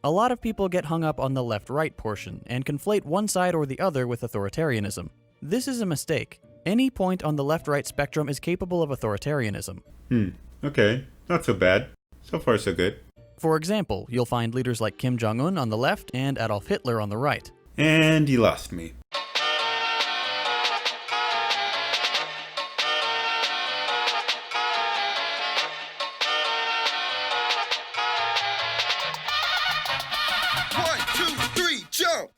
A lot of people get hung up on the left-right portion and conflate one side or the other with authoritarianism. This is a mistake. Any point on the left-right spectrum is capable of authoritarianism. Okay, not so bad. So far so good. For example, you'll find leaders like Kim Jong-un on the left and Adolf Hitler on the right. And you lost me. Jump!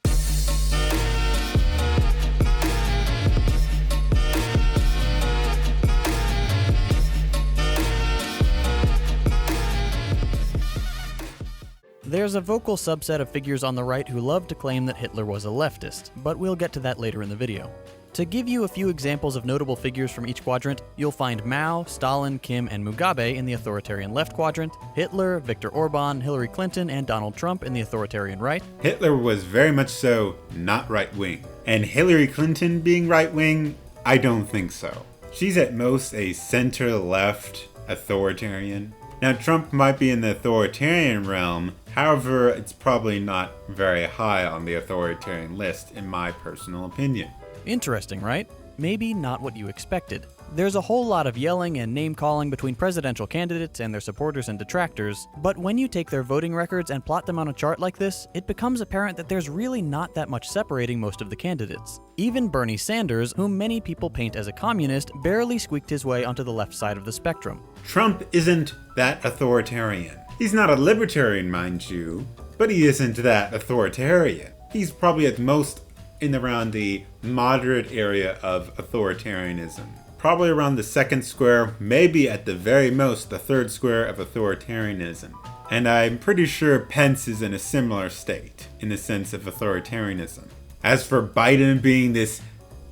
There's a vocal subset of figures on the right who love to claim that Hitler was a leftist, but we'll get to that later in the video. To give you a few examples of notable figures from each quadrant, you'll find Mao, Stalin, Kim, and Mugabe in the authoritarian left quadrant, Hitler, Viktor Orban, Hillary Clinton, and Donald Trump in the authoritarian right. Hitler was very much so not right-wing. And Hillary Clinton being right-wing, I don't think so. She's at most a center-left authoritarian. Now, Trump might be in the authoritarian realm, however, it's probably not very high on the authoritarian list, in my personal opinion. Interesting, right? Maybe not what you expected. There's a whole lot of yelling and name-calling between presidential candidates and their supporters and detractors, but when you take their voting records and plot them on a chart like this, it becomes apparent that there's really not that much separating most of the candidates. Even Bernie Sanders, whom many people paint as a communist, barely squeaked his way onto the left side of the spectrum. Trump isn't that authoritarian. He's not a libertarian, mind you, but he isn't that authoritarian. He's probably at most in around the moderate area of authoritarianism. Probably around the second square, maybe at the very most the third square of authoritarianism. And I'm pretty sure Pence is in a similar state, in the sense of authoritarianism. As for Biden being this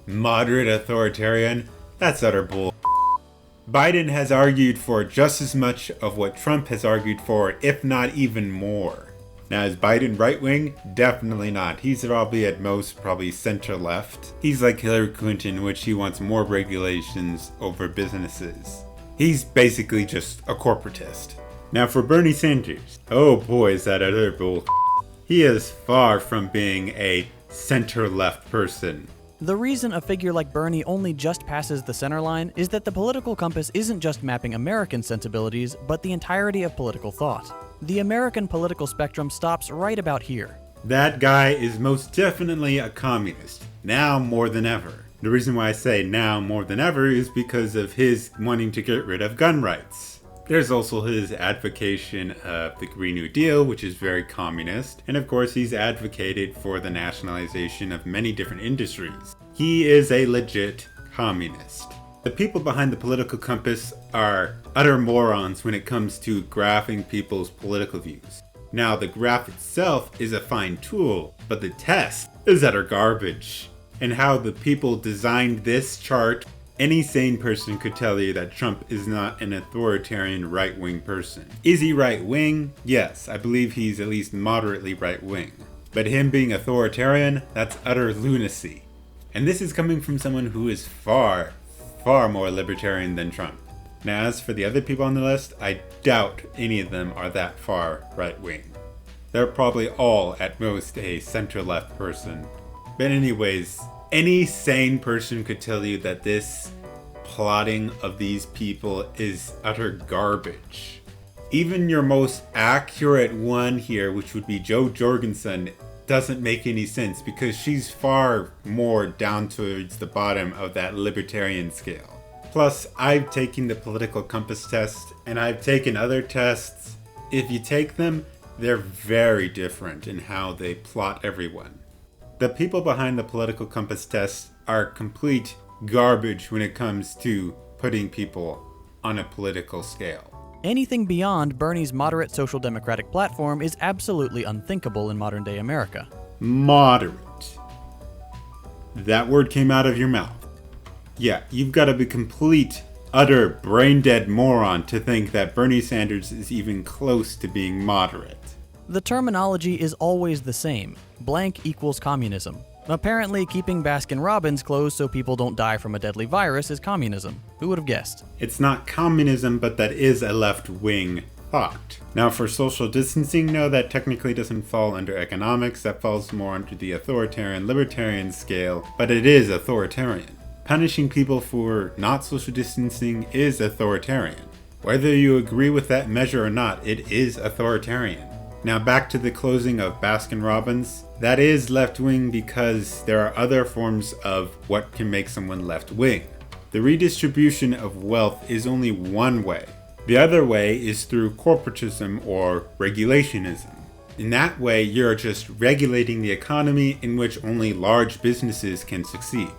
moderate authoritarian, that's utter bull. Biden has argued for just as much of what Trump has argued for, if not even more. Now, is Biden right-wing? Definitely not. He's probably at most center-left. He's like Hillary Clinton, in which he wants more regulations over businesses. He's basically just a corporatist. Now for Bernie Sanders. Oh boy, is that utter bull. He is far from being a center-left person. The reason a figure like Bernie only just passes the center line is that the political compass isn't just mapping American sensibilities, but the entirety of political thought. The American political spectrum stops right about here. That guy is most definitely a communist, now more than ever. The reason why I say now more than ever is because of his wanting to get rid of gun rights. There's also his advocation of the Green New Deal, which is very communist, and of course he's advocated for the nationalization of many different industries. He is a legit communist. The people behind the political compass are utter morons when it comes to graphing people's political views. Now, the graph itself is a fine tool, but the test is utter garbage. And how the people designed this chart, any sane person could tell you that Trump is not an authoritarian right-wing person. Is he right-wing? Yes, I believe he's at least moderately right-wing. But him being authoritarian, that's utter lunacy. And this is coming from someone who is far more libertarian than Trump. Now, as for the other people on the list, I doubt any of them are that far right-wing. They're probably all at most a center-left person. But anyways, any sane person could tell you that this plotting of these people is utter garbage. Even your most accurate one here, which would be Jo Jorgensen, doesn't make any sense because she's far more down towards the bottom of that libertarian scale. Plus, I've taken the political compass test and I've taken other tests. If you take them, they're very different in how they plot everyone. The people behind the political compass test are complete garbage when it comes to putting people on a political scale. Anything beyond Bernie's moderate social democratic platform is absolutely unthinkable in modern-day America. Moderate. That word came out of your mouth. Yeah, you've got to be complete, utter, brain-dead moron to think that Bernie Sanders is even close to being moderate. The terminology is always the same. Blank equals communism. Apparently, keeping Baskin-Robbins closed so people don't die from a deadly virus is communism. Who would have guessed? It's not communism, but that is a left-wing thought. Now for social distancing, no, that technically doesn't fall under economics, that falls more under the authoritarian libertarian scale, but it is authoritarian. Punishing people for not social distancing is authoritarian. Whether you agree with that measure or not, it is authoritarian. Now back to the closing of Baskin-Robbins. That is left-wing because there are other forms of what can make someone left-wing. The redistribution of wealth is only one way. The other way is through corporatism or regulationism. In that way, you're just regulating the economy in which only large businesses can succeed.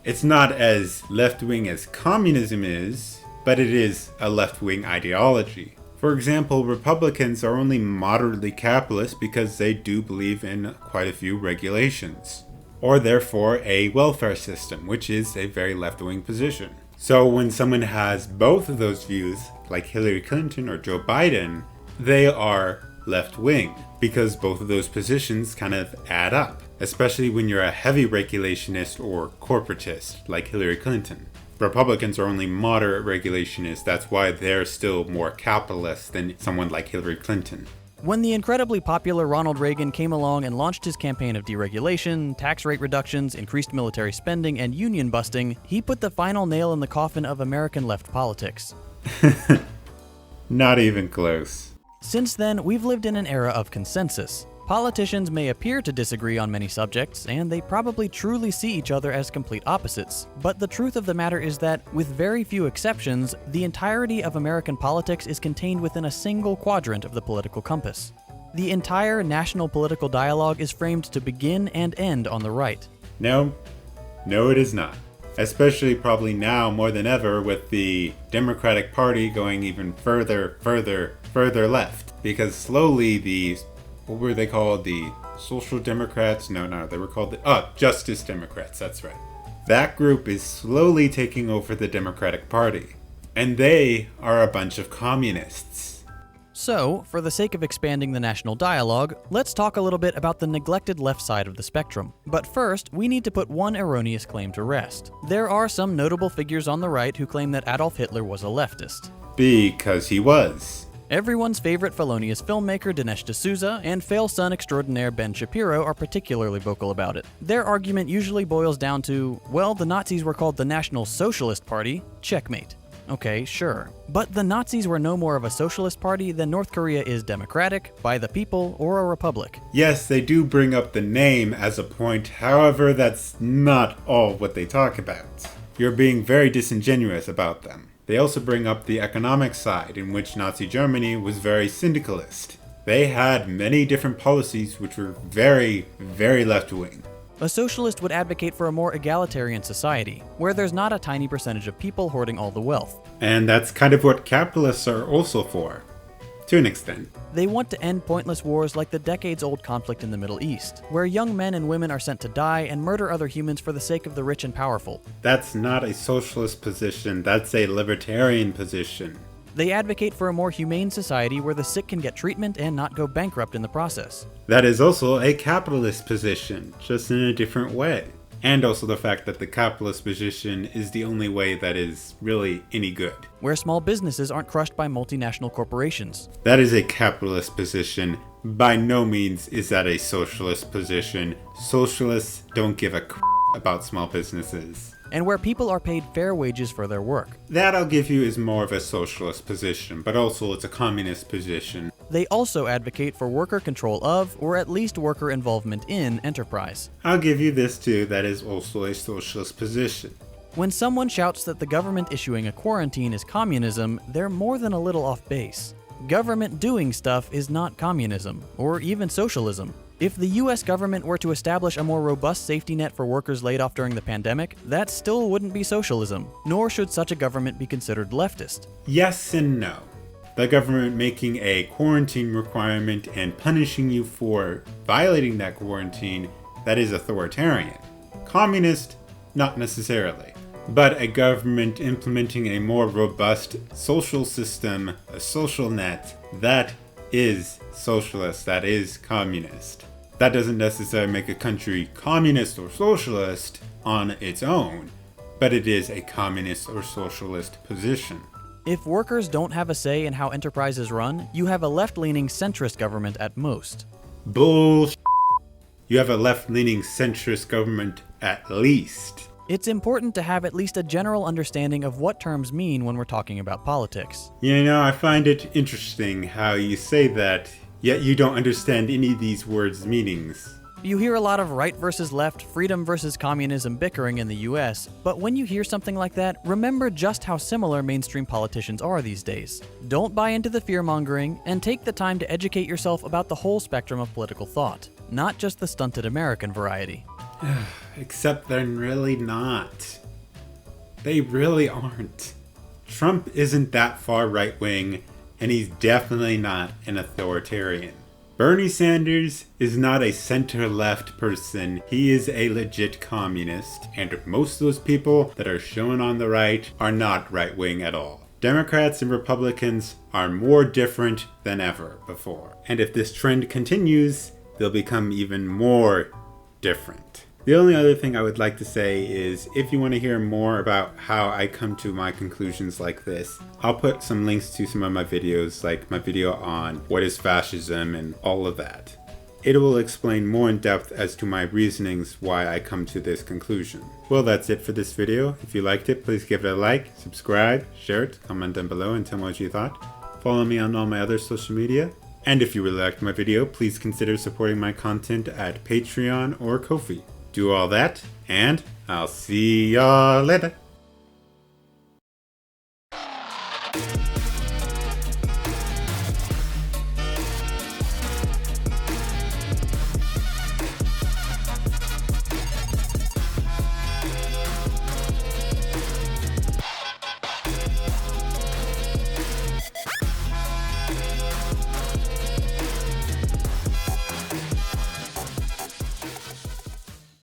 It's not as left-wing as communism is, but it is a left-wing ideology. For example, Republicans are only moderately capitalist because they do believe in quite a few regulations, or therefore a welfare system, which is a very left-wing position. So when someone has both of those views, like Hillary Clinton or Joe Biden, they are left-wing because both of those positions kind of add up, especially when you're a heavy regulationist or corporatist like Hillary Clinton. Republicans are only moderate regulationists, that's why they're still more capitalist than someone like Hillary Clinton. When the incredibly popular Ronald Reagan came along and launched his campaign of deregulation, tax rate reductions, increased military spending, and union busting, he put the final nail in the coffin of American left politics. Not even close. Since then, we've lived in an era of consensus. Politicians may appear to disagree on many subjects, and they probably truly see each other as complete opposites. But the truth of the matter is that, with very few exceptions, the entirety of American politics is contained within a single quadrant of the political compass. The entire national political dialogue is framed to begin and end on the right. No, it is not. Especially probably now more than ever with the Democratic Party going even further left. Because slowly what were they called? The Social Democrats? No, they were called Justice Democrats, that's right. That group is slowly taking over the Democratic Party. And they are a bunch of communists. So, for the sake of expanding the national dialogue, let's talk a little bit about the neglected left side of the spectrum. But first, we need to put one erroneous claim to rest. There are some notable figures on the right who claim that Adolf Hitler was a leftist. Because he was. Everyone's favorite felonious filmmaker Dinesh D'Souza and fail son extraordinaire Ben Shapiro are particularly vocal about it. Their argument usually boils down to, well, the Nazis were called the National Socialist Party, checkmate. Okay, sure. But the Nazis were no more of a socialist party than North Korea is democratic, by the people, or a republic. Yes, they do bring up the name as a point, however, that's not all what they talk about. You're being very disingenuous about them. They also bring up the economic side, in which Nazi Germany was very syndicalist. They had many different policies which were very, very left-wing. A socialist would advocate for a more egalitarian society, where there's not a tiny percentage of people hoarding all the wealth. And that's kind of what capitalists are also for, to an extent. They want to end pointless wars like the decades-old conflict in the Middle East, where young men and women are sent to die and murder other humans for the sake of the rich and powerful. That's not a socialist position, that's a libertarian position. They advocate for a more humane society where the sick can get treatment and not go bankrupt in the process. That is also a capitalist position, just in a different way. And also the fact that the capitalist position is the only way that is really any good. Where small businesses aren't crushed by multinational corporations. That is a capitalist position. By no means is that a socialist position. Socialists don't give a about small businesses. And where people are paid fair wages for their work. That I'll give you is more of a socialist position, but also it's a communist position. They also advocate for worker control of, or at least worker involvement in, enterprise. I'll give you this too, that is also a socialist position. When someone shouts that the government issuing a quarantine is communism, they're more than a little off base. Government doing stuff is not communism, or even socialism. If the US government were to establish a more robust safety net for workers laid off during the pandemic, that still wouldn't be socialism, nor should such a government be considered leftist. Yes and no. The government making a quarantine requirement and punishing you for violating that quarantine, that is authoritarian. Communist, not necessarily. But a government implementing a more robust social system, a social net, that is socialist, that is communist. That doesn't necessarily make a country communist or socialist on its own, but it is a communist or socialist position. If workers don't have a say in how enterprises run, you have a left-leaning centrist government at most. Bullshit. You have a left-leaning centrist government at least. It's important to have at least a general understanding of what terms mean when we're talking about politics. You know, I find it interesting how you say that, yet you don't understand any of these words' meanings. You hear a lot of right versus left, freedom versus communism bickering in the US, but when you hear something like that, remember just how similar mainstream politicians are these days. Don't buy into the fear-mongering, and take the time to educate yourself about the whole spectrum of political thought, not just the stunted American variety. Except they're really not. They really aren't. Trump isn't that far right-wing, and he's definitely not an authoritarian. Bernie Sanders is not a center-left person, he is a legit communist, and most of those people that are shown on the right are not right-wing at all. Democrats and Republicans are more different than ever before, and if this trend continues, they'll become even more different. The only other thing I would like to say is, if you want to hear more about how I come to my conclusions like this, I'll put some links to some of my videos, like my video on what is fascism and all of that. It will explain more in depth as to my reasonings why I come to this conclusion. Well, that's it for this video. If you liked it, please give it a like, subscribe, share it, comment down below and tell me what you thought. Follow me on all my other social media. And if you really liked my video, please consider supporting my content at Patreon or Ko-fi. Do all that, and I'll see y'all later.